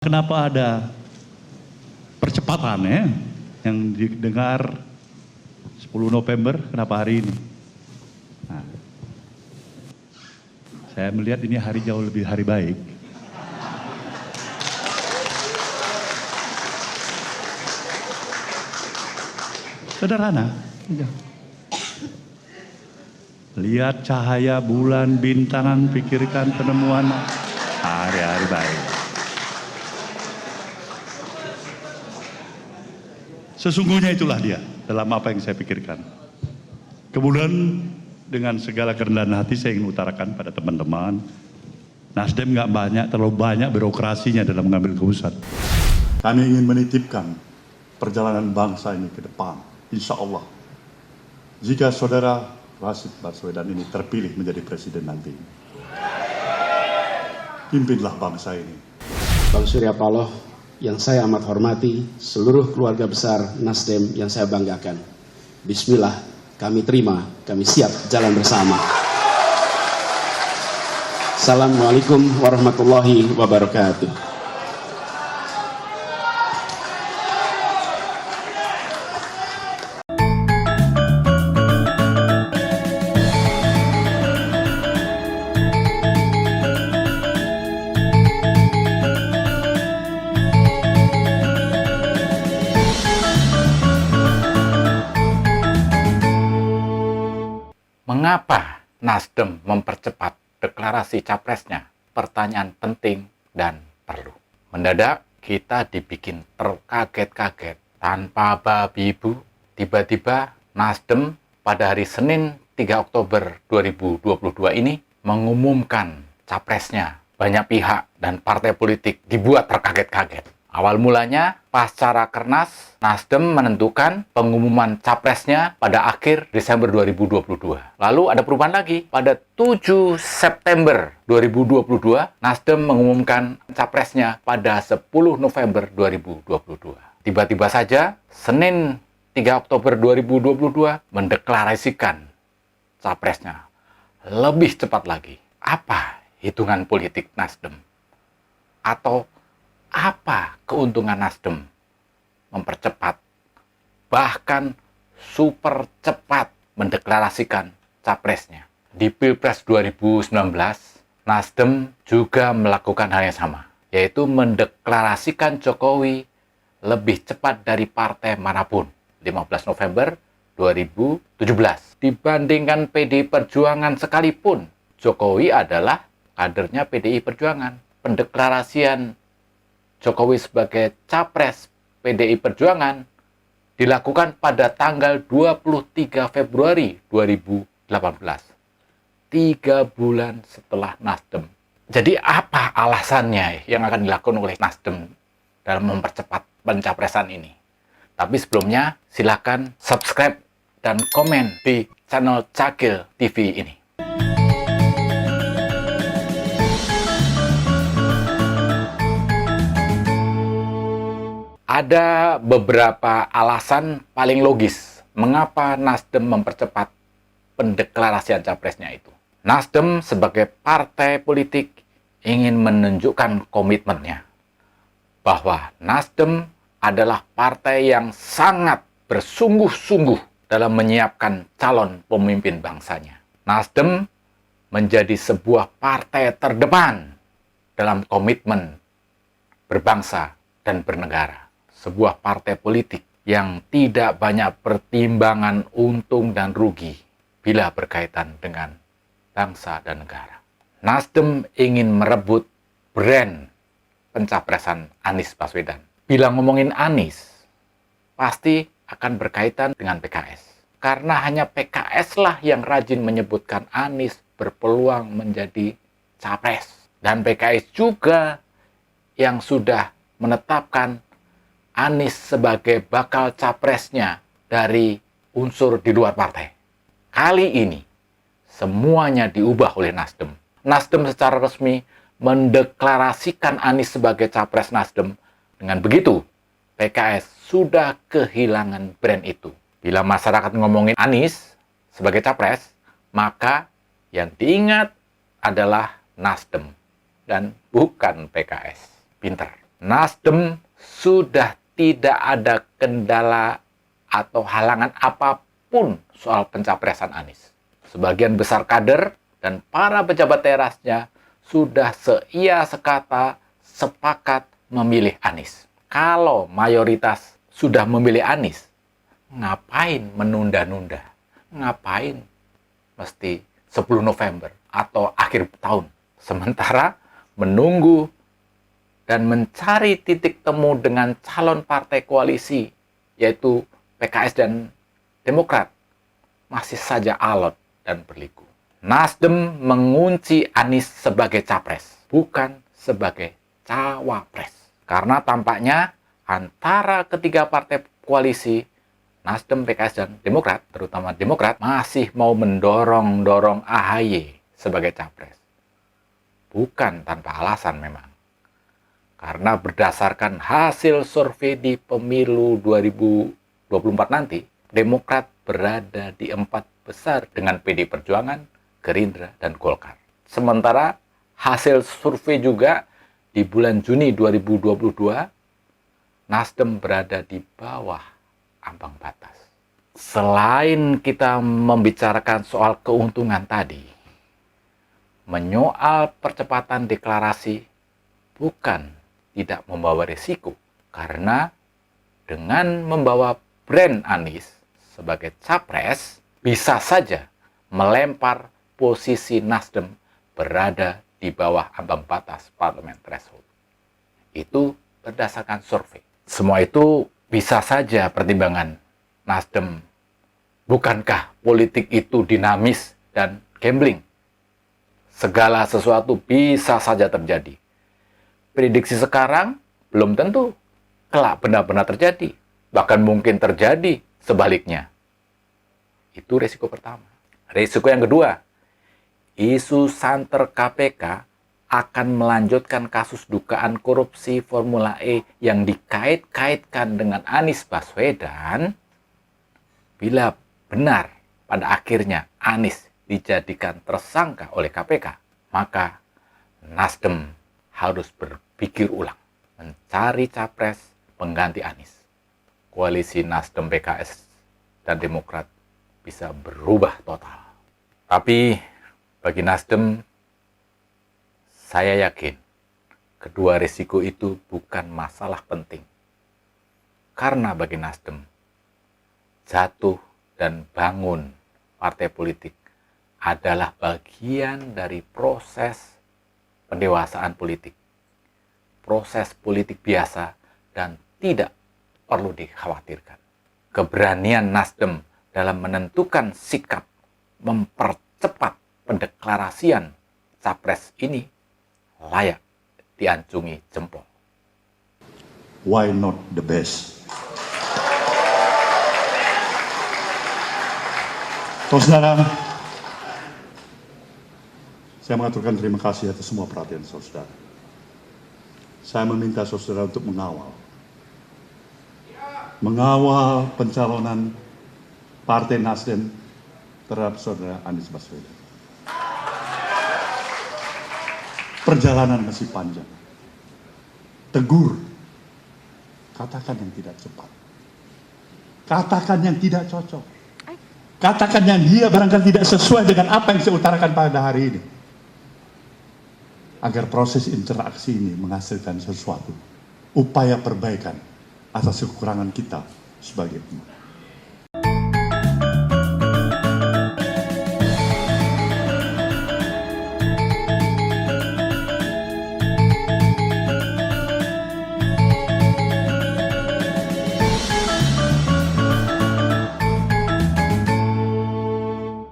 Kenapa ada percepatan ya yang didengar 10 November, kenapa hari ini? Nah, saya melihat ini hari jauh lebih hari baik. Sederhana. Lihat cahaya bulan, bintang, pikirkan penemuan, hari-hari baik. Sesungguhnya itulah dia dalam apa yang saya pikirkan. Kemudian dengan segala kerendahan hati saya ingin utarakan pada teman-teman, Nasdem terlalu banyak birokrasinya dalam mengambil keputusan. Kami ingin menitipkan perjalanan bangsa ini ke depan, insya Allah. Jika saudara Rashid Baswedan ini terpilih menjadi presiden nanti, pimpinlah bangsa ini. Bang Surya Paloh yang saya amat hormati, seluruh keluarga besar Nasdem yang saya banggakan. Bismillah, kami terima, kami siap jalan bersama. Assalamualaikum warahmatullahi wabarakatuh. Mengapa Nasdem mempercepat deklarasi capresnya? Pertanyaan penting dan perlu. Mendadak kita dibikin terkaget-kaget tanpa babi ibu. Tiba-tiba Nasdem pada hari Senin 3 Oktober 2022 ini mengumumkan capresnya. Banyak pihak dan partai politik dibuat terkaget-kaget. Awal mulanya, pasca Rakernas, Nasdem menentukan pengumuman capresnya pada akhir Desember 2022. Lalu ada perubahan lagi. Pada 7 September 2022, Nasdem mengumumkan capresnya pada 10 November 2022. Tiba-tiba saja, Senin 3 Oktober 2022 mendeklarasikan capresnya. Lebih cepat lagi. Apa hitungan politik Nasdem? Atau apa keuntungan Nasdem mempercepat, bahkan super cepat mendeklarasikan capresnya? Di Pilpres 2019, Nasdem juga melakukan hal yang sama, yaitu mendeklarasikan Jokowi lebih cepat dari partai manapun, 15 November 2017. Dibandingkan PDI Perjuangan sekalipun, Jokowi adalah kadernya PDI Perjuangan. Pendeklarasian Jokowi sebagai capres PDI Perjuangan dilakukan pada tanggal 23 Februari 2018. 3 bulan setelah Nasdem. Jadi apa alasannya yang akan dilakukan oleh Nasdem dalam mempercepat pencapresan ini? Tapi sebelumnya silakan subscribe dan komen di channel Cakil TV ini. Ada beberapa alasan paling logis mengapa Nasdem mempercepat pendeklarasian capresnya itu. Nasdem sebagai partai politik ingin menunjukkan komitmennya bahwa Nasdem adalah partai yang sangat bersungguh-sungguh dalam menyiapkan calon pemimpin bangsanya. Nasdem menjadi sebuah partai terdepan dalam komitmen berbangsa dan bernegara. Sebuah partai politik yang tidak banyak pertimbangan untung dan rugi bila berkaitan dengan bangsa dan negara. Nasdem ingin merebut brand pencapresan Anies Baswedan. Bila ngomongin Anies, pasti akan berkaitan dengan PKS. Karena hanya PKS lah yang rajin menyebutkan Anies berpeluang menjadi capres. Dan PKS juga yang sudah menetapkan Anies sebagai bakal capresnya dari unsur di luar partai. Kali ini, semuanya diubah oleh Nasdem. Nasdem secara resmi mendeklarasikan Anies sebagai capres Nasdem. Dengan begitu, PKS sudah kehilangan brand itu. Bila masyarakat ngomongin Anies sebagai capres, maka yang diingat adalah Nasdem dan bukan PKS. Pinter. Nasdem sudah tidak ada kendala atau halangan apapun soal pencapresan Anies. Sebagian besar kader dan para pejabat terasnya sudah seia sekata sepakat memilih Anies. Kalau mayoritas sudah memilih Anies, ngapain menunda-nunda? Ngapain mesti 10 November atau akhir tahun? Sementara menunggu dan mencari titik temu dengan calon partai koalisi, yaitu PKS dan Demokrat, masih saja alot dan berliku. Nasdem mengunci Anies sebagai capres, bukan sebagai cawapres. Karena tampaknya antara ketiga partai koalisi, Nasdem, PKS, dan Demokrat, terutama Demokrat, masih mau mendorong AHY sebagai capres. Bukan tanpa alasan memang. Karena berdasarkan hasil survei di pemilu 2024 nanti, Demokrat berada di 4 besar dengan PD Perjuangan, Gerindra, dan Golkar. Sementara hasil survei juga di bulan Juni 2022, Nasdem berada di bawah ambang batas. Selain kita membicarakan soal keuntungan tadi, menyoal percepatan deklarasi bukan tidak membawa risiko, karena dengan membawa brand Anies sebagai capres bisa saja melempar posisi Nasdem berada di bawah ambang batas parlemen threshold. Itu berdasarkan survei. Semua itu bisa saja pertimbangan Nasdem. Bukankah politik itu dinamis dan gambling? Segala sesuatu bisa saja terjadi. Prediksi sekarang belum tentu kelak benar-benar terjadi. Bahkan mungkin terjadi sebaliknya. Itu risiko pertama. Risiko yang kedua, isu santer KPK akan melanjutkan kasus dugaan korupsi Formula E yang dikait-kaitkan dengan Anies Baswedan. Bila benar pada akhirnya Anies dijadikan tersangka oleh KPK, maka Nasdem harus berpikir ulang mencari capres pengganti Anies. Koalisi Nasdem, PKS, dan Demokrat bisa berubah total. Tapi bagi Nasdem, saya yakin kedua risiko itu bukan masalah penting. Karena bagi Nasdem, jatuh dan bangun partai politik adalah bagian dari proses pendewasaan politik. Proses politik biasa dan tidak perlu dikhawatirkan. Keberanian Nasdem dalam menentukan sikap mempercepat pendeklarasian capres ini layak diancungi jempol. Why not the best? Saudara, saya mengaturkan terima kasih atas semua perhatian saudara. Saya meminta saudara untuk mengawal pencalonan Partai Nasdem terhadap saudara Anies Baswedan. Perjalanan masih panjang. Tegur, katakan yang tidak cepat. Katakan yang tidak cocok. Katakan yang dia barangkali tidak sesuai dengan apa yang saya utarakan pada hari ini. Agar proses interaksi ini menghasilkan sesuatu. Upaya perbaikan atas kekurangan kita sebagai umat.